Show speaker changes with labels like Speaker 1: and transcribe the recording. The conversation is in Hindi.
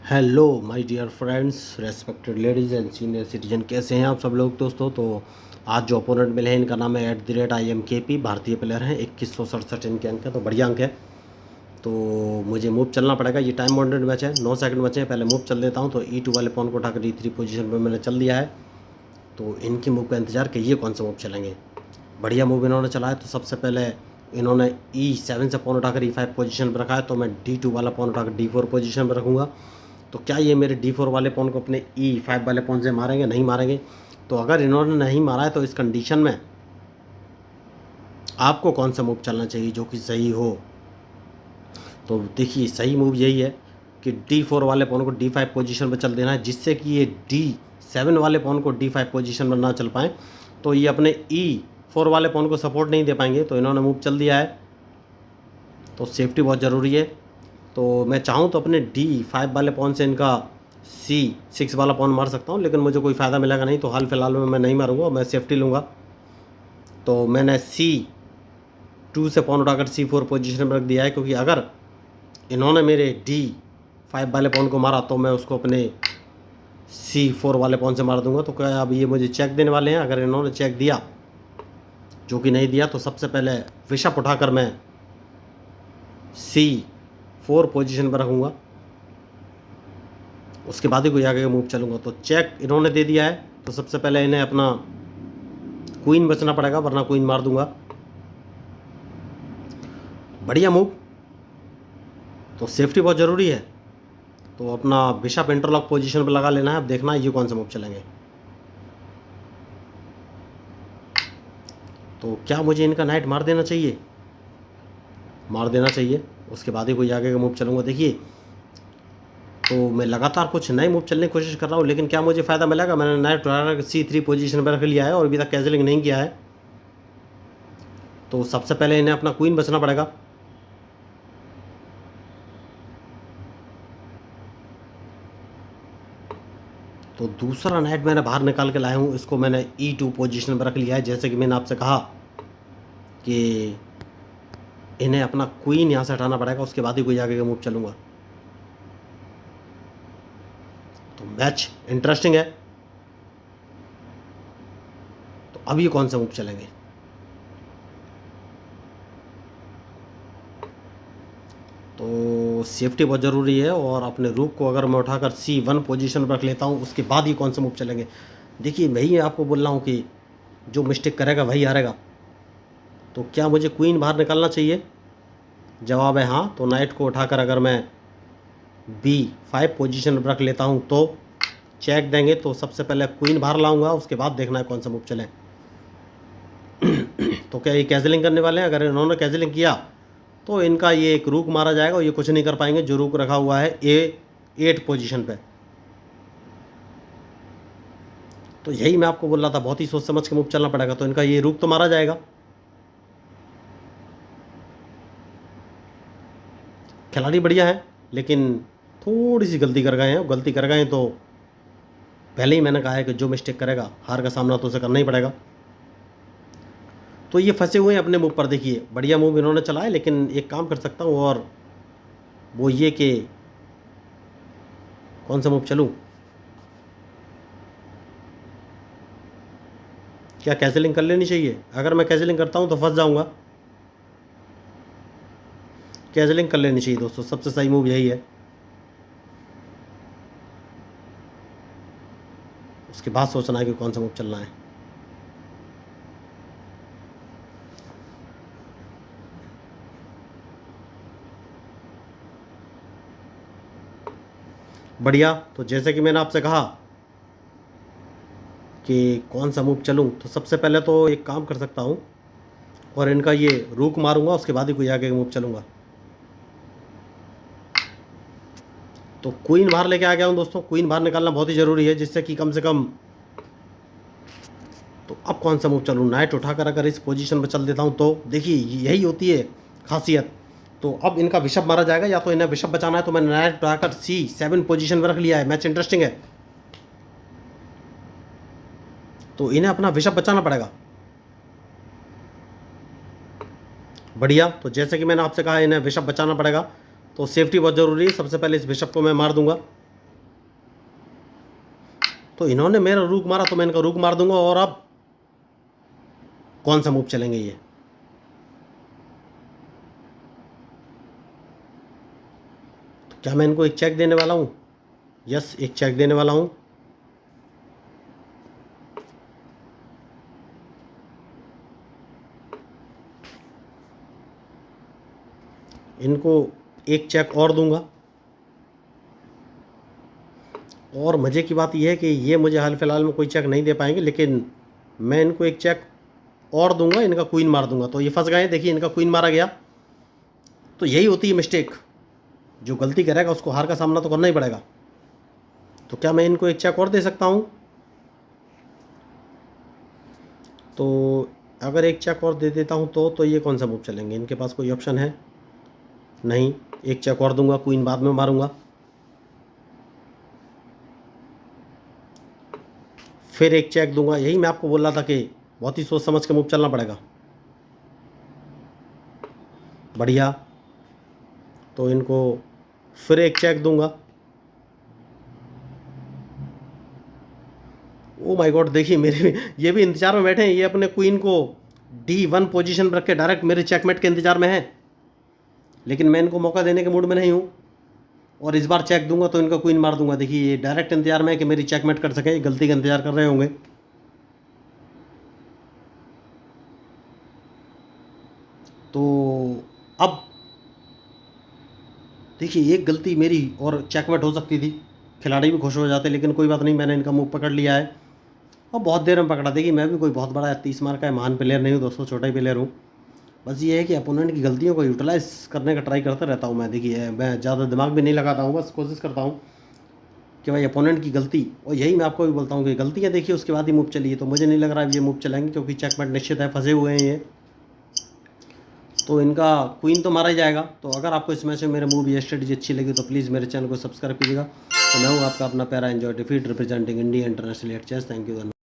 Speaker 1: Hello my dear friends, respected ladies and senior citizen, कैसे हैं आप सब लोग दोस्तों। तो आज जो ओपोनेंट मिले हैं इनका नाम है @IMKP, भारतीय प्लेयर हैं। 2167 इनके अंक है, तो बढ़िया अंक है। तो मुझे मूव चलना पड़ेगा। ये टाइम बाउंडेड मैच है, 9 सेकंड बचे हैं। पहले मूव चल देता हूँ। तो E2 वाले पॉन को उठाकर E3 पोजीशन पर मैंने चल दिया है। तो इनकी मूव का इंतजार कि ये कौन सा मूव चलेंगे। बढ़िया मूव इन्होंने चलाया। तो सबसे पहले इन्होंने E7 से पॉन उठाकर E5 पोजीशन पर रखा है, तो मैं D2 वाला पॉन उठाकर D4 पोजीशन पर रखूँगा। तो क्या ये मेरे D4 वाले पॉन को अपने E5 वाले पॉन से मारेंगे? नहीं मारेंगे। तो अगर इन्होंने नहीं मारा है तो इस कंडीशन में आपको कौन सा मूव चलना चाहिए जो कि सही हो। तो देखिए, सही मूव यही है कि D4 वाले पॉन को D5 पोजीशन पर चल देना है, जिससे कि ये D7 वाले पॉन को D5 पोजीशन पर ना चल पाएँ। तो ये अपने E4 वाले पॉन को सपोर्ट नहीं दे पाएंगे। तो इन्होंने मूव चल दिया है। तो सेफ्टी बहुत ज़रूरी है। तो मैं चाहूँ तो अपने D5 वाले पॉन से इनका C6 वाला पॉन मार सकता हूँ, लेकिन मुझे कोई फ़ायदा मिलेगा नहीं। तो हाल फिलहाल में मैं नहीं मारूंगा, मैं सेफ्टी लूँगा। तो मैंने C2 से पॉन उठाकर C4 पोजीशन में रख दिया है, क्योंकि अगर इन्होंने मेरे D5 वाले पॉन को मारा तो मैं उसको अपने C4 वाले पॉन से मार दूंगा। तो क्या अब ये मुझे चेक देने वाले हैं? अगर इन्होंने चेक दिया, जो कि नहीं दिया, तो सबसे पहले बिशप उठाकर मैं C4 पोजीशन पर रखूँगा। उसके बाद ही कोई आगे मूव चलूँगा। तो चेक इन्होंने दे दिया है, तो सबसे पहले इन्हें अपना क्वीन बचना पड़ेगा, वरना क्वीन मार दूंगा। बढ़िया मूव। तो सेफ्टी बहुत ज़रूरी है। तो अपना बिशप इंटरलॉक पोजीशन पर लगा लेना है। अब देखना है ये कौन सा मूव चलेंगे। तो क्या मुझे इनका नाइट मार देना चाहिए? मार देना चाहिए। उसके बाद ही कोई आगे का मूव चलूँगा। देखिए, तो मैं लगातार कुछ नए मूव चलने की कोशिश कर रहा हूँ, लेकिन क्या मुझे फ़ायदा मिलेगा? मैंने नाइट C3 पोजीशन पर रख लिया है और अभी तक कैंसिलिंग नहीं किया है। तो सबसे पहले इन्हें अपना क्वीन बचना पड़ेगा। तो दूसरा नाइट मैंने बाहर निकाल के लाया हूँ, इसको मैंने E2 पोजीशन पर रख लिया है। जैसे कि मैंने आपसे कहा कि इन्हें अपना क्वीन यहाँ से हटाना पड़ेगा, उसके बाद ही कोई आगे का मूव चलूँगा। तो मैच इंटरेस्टिंग है। तो अब ये कौन सा मूव चलेंगे? तो सेफ्टी बहुत ज़रूरी है। और अपने रूक को अगर मैं उठाकर C1 पोजीशन पर रख लेता हूँ, उसके बाद ही कौन सा मूव चलेंगे। देखिए, वही आपको बोल रहा हूँ कि जो मिस्टेक करेगा वही हारेगा। तो क्या मुझे क्वीन बाहर निकालना चाहिए? जवाब है हाँ। तो नाइट को उठाकर अगर मैं B5 पोजीशन पर रख लेता हूँ तो चेक देंगे। तो सबसे पहले क्वीन बाहर लाऊंगा, उसके बाद देखना है कौन सा मूव चले। तो क्या ये कैंसिलिंग करने वाले हैं? अगर इन्होंने कैंसिलिंग किया तो इनका ये एक रूक मारा जाएगा और ये कुछ नहीं कर पाएंगे। जो रूक रखा हुआ है A8 पोजीशन पे। तो यही मैं आपको बोल रहा था, बहुत ही सोच समझ के मूव चलना पड़ेगा। तो इनका ये रूक तो मारा जाएगा। खिलाड़ी बढ़िया है, लेकिन थोड़ी सी गलती कर गए हैं। गलती कर गए हैं तो पहले ही मैंने कहा है कि जो मिस्टेक करेगा हार का सामना तो उसे करना ही पड़ेगा। तो ये फंसे हुए हैं अपने मूव पर। देखिए, बढ़िया मूव इन्होंने चलाया, लेकिन एक काम कर सकता हूँ, और वो ये कि कौन सा मूव चलूँ। क्या कैंसिलिंग कर लेनी चाहिए? अगर मैं कैंसिलिंग करता हूँ तो फंस जाऊँगा। कैंसिलिंग कर लेनी चाहिए दोस्तों, सबसे सही मूव यही है। उसके बाद सोचना है कि कौन सा मूव चलना है। बढ़िया। तो जैसे कि मैंने आपसे कहा कि कौन सा मूव चलूँ, तो सबसे पहले तो एक काम कर सकता हूँ और इनका ये रूक मारूंगा, उसके बाद ही कोई आगे मूव चलूँगा। तो क्वीन बाहर लेके आ गया हूँ दोस्तों। क्वीन बाहर निकालना बहुत ही ज़रूरी है, जिससे कि कम से कम। तो अब कौन सा मूव चलूँ? नाइट उठाकर अगर इस पोजीशन पर चल देता हूँ तो देखिए, यही होती है खासियत। तो अब इनका बिशप मारा जाएगा, या तो इन्हें बिशप बचाना है। तो मैंने नाइट उठाकर C7 पोजीशन पर रख लिया है। मैच इंटरेस्टिंग है। तो इन्हें अपना बिशप बचाना पड़ेगा। बढ़िया। तो जैसे कि मैंने आपसे कहा, इन्हें बिशप बचाना पड़ेगा। तो सेफ्टी बहुत ज़रूरी है। सबसे पहले इस बिशप को मैं मार दूंगा। तो इन्होंने मेरा रूक मारा तो मैं इनका रूक मार दूंगा। और अब कौन सा मूव चलेंगे ये? तो क्या मैं इनको एक चेक देने वाला हूँ? यस, एक चेक देने वाला हूँ। इनको एक चेक और दूंगा। और मज़े की बात यह है कि ये मुझे हाल फिलहाल में कोई चेक नहीं दे पाएंगे, लेकिन मैं इनको एक चेक और दूंगा, इनका क्वीन मार दूंगा। तो ये फंस गए, देखिए इनका क्वीन मारा गया। तो यही होती है मिस्टेक, जो गलती करेगा उसको हार का सामना तो करना ही पड़ेगा। तो क्या मैं इनको एक चेक और दे सकता हूँ? तो अगर एक चेक और दे देता हूँ तो ये कौन सा मूव चलेंगे? इनके पास कोई ऑप्शन है नहीं। एक चेक और दूंगा, क्वीन बाद में मारूंगा। फिर एक चेक दूंगा। यही मैं आपको बोल रहा था कि बहुत ही सोच समझ के मूव चलना पड़ेगा। बढ़िया। तो इनको फिर एक चेक दूंगा। ओ माय गॉड, देखिए मेरे ये भी इंतजार में बैठे हैं। ये अपने क्वीन को D1 पोजीशन पर रख के डायरेक्ट मेरे चेकमेट के इंतजार में है, लेकिन मैं इनको मौका देने के मूड में नहीं हूँ। और इस बार चेक दूंगा तो इनका क्वीन मार दूंगा। देखिए ये डायरेक्ट इंतजार में है कि मेरी चेकमेट कर सके, गलती का इंतजार कर रहे होंगे। तो अब देखिए एक गलती मेरी और चेकमेट हो सकती थी, खिलाड़ी भी खुश हो जाते, लेकिन कोई बात नहीं, मैंने इनका मूव पकड़ लिया है और बहुत देर में पकड़ा। देखिए मैं भी कोई बहुत बड़ा 30 मार का है महान प्लेयर नहीं हूँ दोस्तों, छोटा ही प्लेयर हूँ। बस ये है कि अपोनेंट की गलतियों को यूटिलाइज करने का ट्राई करता रहता हूँ मैं। देखिए मैं ज़्यादा दिमाग भी नहीं लगाता हूँ, बस कोशिश करता हूँ कि भाई अपोनेंट की गलती, और यही मैं आपको भी बोलता हूँ कि गलतियाँ देखिए उसके बाद ही मूव चलिए। तो मुझे नहीं लग रहा है ये मूव चलाएंगे, क्योंकि चेकमेट निश्चित है, फंसे हुए हैं ये। तो इनका क्वीन तो मारा ही जाएगा। तो अगर आपको इस मैच में मेरे मूव या स्ट्रेटजी अच्छी लगी तो प्लीज़ मेरे चैनल को सब्सक्राइब कीजिएगा। तो मैं हूँ आपका अपना प्यारा एंजॉय डिफीट representing India international at chess. Thank you.